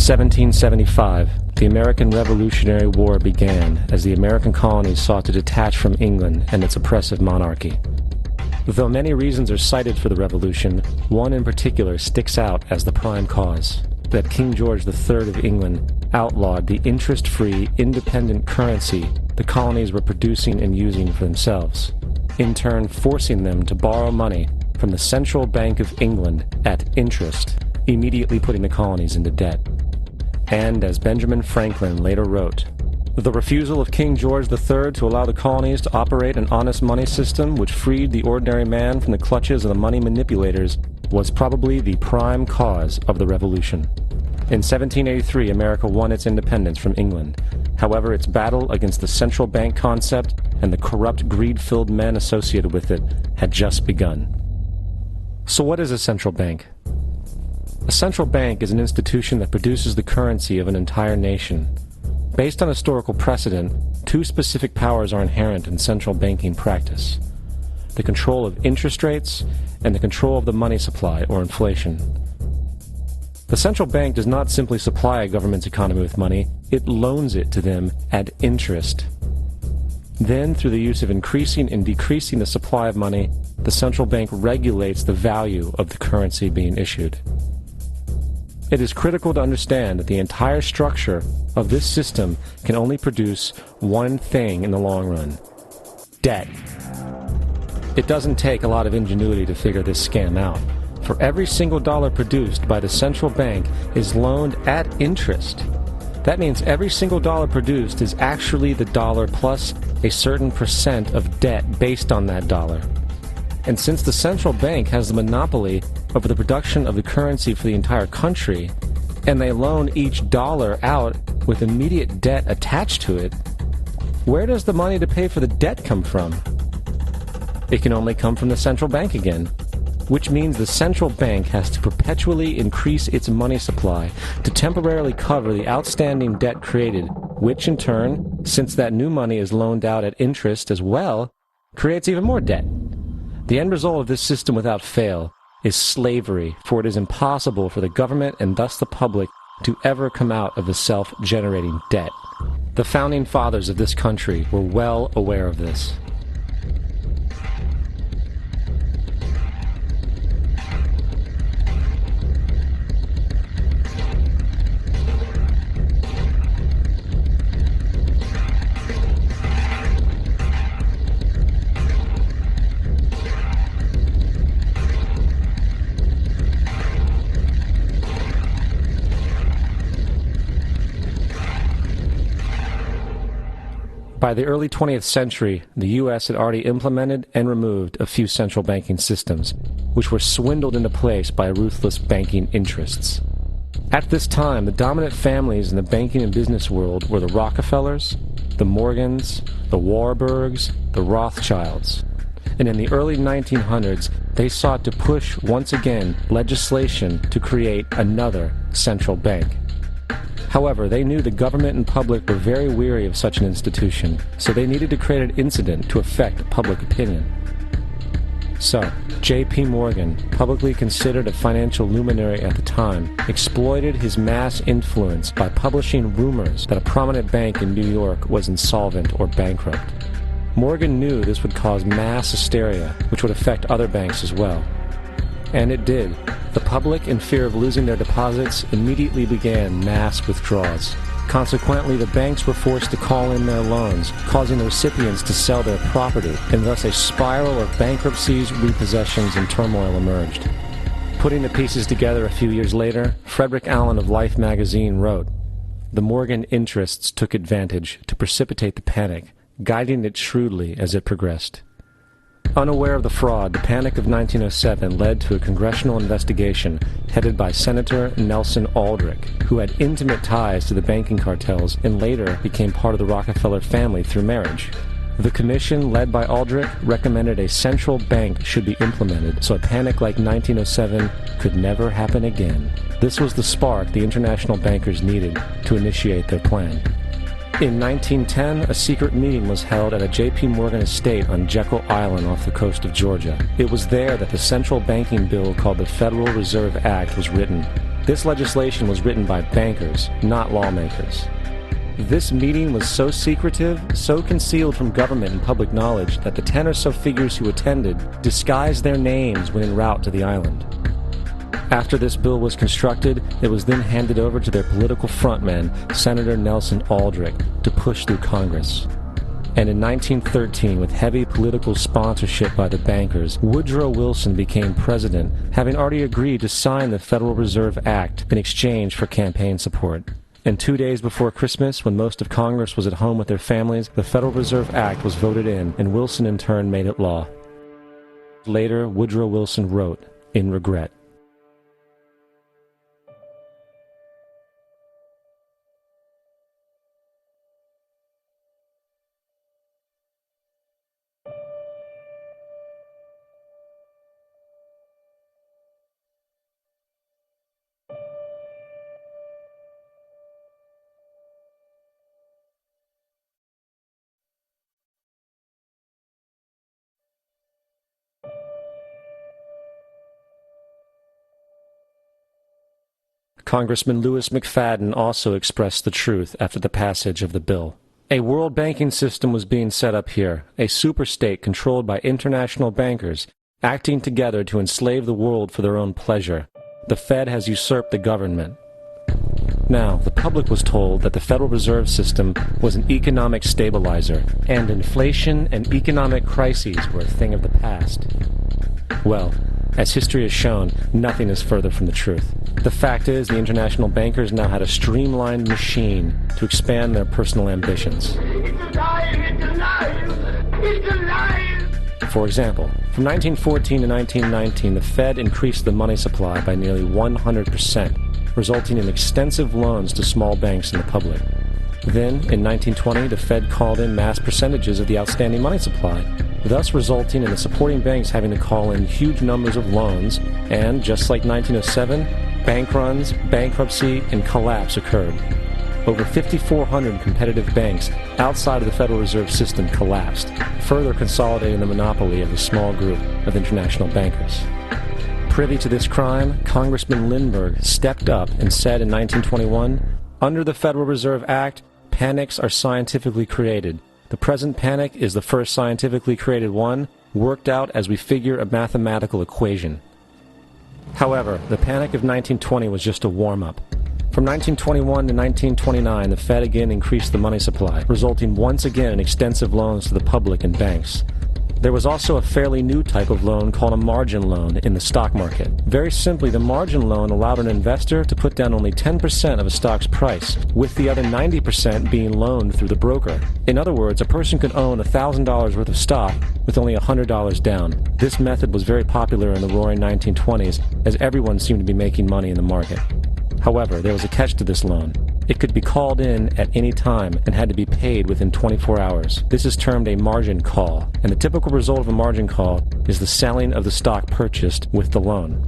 1775, the American Revolutionary War began as the American colonies sought to detach from England and its oppressive monarchy. Though many reasons are cited for the revolution, one in particular sticks out as the prime cause: that King George III of England outlawed the interest-free, independent currency the colonies were producing and using for themselves, in turn forcing them to borrow money from the Central Bank of England at interest, immediately putting the colonies into debt. And as Benjamin Franklin later wrote, the refusal of King George III to allow the colonies to operate an honest money system which freed the ordinary man from the clutches of the money manipulators was probably the prime cause of the revolution. In 1783, America won its independence from England. However, its battle against the central bank concept and the corrupt, greed-filled men associated with it had just begun. So what is a central bank? A central bank is an institution that produces the currency of an entire nation. Based on historical precedent, two specific powers are inherent in central banking practice: the control of interest rates and the control of the money supply, or inflation. The central bank does not simply supply a government's economy with money, it loans it to them at interest. Then, through the use of increasing and decreasing the supply of money, the central bank regulates the value of the currency being issued. It is critical to understand that the entire structure of this system can only produce one thing in the long run: debt. It doesn't take a lot of ingenuity to figure this scam out. For every single dollar produced by the central bank is loaned at interest. That means every single dollar produced is actually the dollar plus a certain percent of debt based on that dollar. And since the central bank has the monopoly over the production of the currency for the entire country, and they loan each dollar out with immediate debt attached to it, where does the money to pay for the debt come from? It can only come from the central bank again, which means the central bank has to perpetually increase its money supply to temporarily cover the outstanding debt created, which in turn, since that new money is loaned out at interest as well, creates even more debt. The end result of this system without fail is slavery, for it is impossible for the government and thus the public to ever come out of the self-generating debt. The founding fathers of this country were well aware of this. By the early 20th century, the U.S. had already implemented and removed a few central banking systems, which were swindled into place by ruthless banking interests. At this time, the dominant families in the banking and business world were the Rockefellers, the Morgans, the Warburgs, the Rothschilds. And in the early 1900s, they sought to push, once again, legislation to create another central bank. However, they knew the government and public were very weary of such an institution, so they needed to create an incident to affect public opinion. So, J.P. Morgan, publicly considered a financial luminary at the time, exploited his mass influence by publishing rumors that a prominent bank in New York was insolvent or bankrupt. Morgan knew this would cause mass hysteria, which would affect other banks as well. And it did. The public, in fear of losing their deposits, immediately began mass withdrawals. Consequently, the banks were forced to call in their loans, causing the recipients to sell their property, and thus a spiral of bankruptcies, repossessions, and turmoil emerged. Putting the pieces together a few years later, Frederick Allen of Life magazine wrote, "The Morgan interests took advantage to precipitate the panic, guiding it shrewdly as it progressed." Unaware of the fraud, the Panic of 1907 led to a congressional investigation headed by Senator Nelson Aldrich, who had intimate ties to the banking cartels and later became part of the Rockefeller family through marriage. The commission, led by Aldrich, recommended a central bank should be implemented so a panic like 1907 could never happen again. This was the spark the international bankers needed to initiate their plan. In 1910, a secret meeting was held at a J.P. Morgan estate on Jekyll Island off the coast of Georgia. It was there that the central banking bill called the Federal Reserve Act was written. This legislation was written by bankers, not lawmakers. This meeting was so secretive, so concealed from government and public knowledge that the 10 or so figures who attended disguised their names when en route to the island. After this bill was constructed, it was then handed over to their political frontman, Senator Nelson Aldrich, to push through Congress. And in 1913, with heavy political sponsorship by the bankers, Woodrow Wilson became president, having already agreed to sign the Federal Reserve Act in exchange for campaign support. And 2 days before Christmas, when most of Congress was at home with their families, the Federal Reserve Act was voted in, and Wilson in turn made it law. Later, Woodrow Wilson wrote, in regret, Congressman Louis McFadden also expressed the truth after the passage of the bill. A world banking system was being set up here, a superstate controlled by international bankers, acting together to enslave the world for their own pleasure. The Fed has usurped the government. Now, the public was told that the Federal Reserve System was an economic stabilizer, and inflation and economic crises were a thing of the past. Well, as history has shown, nothing is further from the truth. The fact is, the international bankers now had a streamlined machine to expand their personal ambitions. It's alive! It's alive! It's alive! For example, from 1914 to 1919, the Fed increased the money supply by nearly 100%, resulting in extensive loans to small banks and the public. Then, in 1920, the Fed called in mass percentages of the outstanding money supply, thus resulting in the supporting banks having to call in huge numbers of loans, and, just like 1907, bank runs, bankruptcy, and collapse occurred. Over 5,400 competitive banks outside of the Federal Reserve System collapsed, further consolidating the monopoly of a small group of international bankers. Privy to this crime, Congressman Lindbergh stepped up and said in 1921, "Under the Federal Reserve Act, panics are scientifically created. The present panic is the first scientifically created one, worked out as we figure a mathematical equation." However, the panic of 1920 was just a warm-up. From 1921 to 1929, the Fed again increased the money supply, resulting once again in extensive loans to the public and banks. There was also a fairly new type of loan called a margin loan in the stock market. Very simply, the margin loan allowed an investor to put down only 10% of a stock's price, with the other 90% being loaned through the broker. In other words, a person could own $1,000 worth of stock with only $100 down. This method was very popular in the roaring 1920s, as everyone seemed to be making money in the market. However, there was a catch to this loan. It could be called in at any time and had to be paid within 24 hours. This is termed a margin call, and the typical result of a margin call is the selling of the stock purchased with the loan.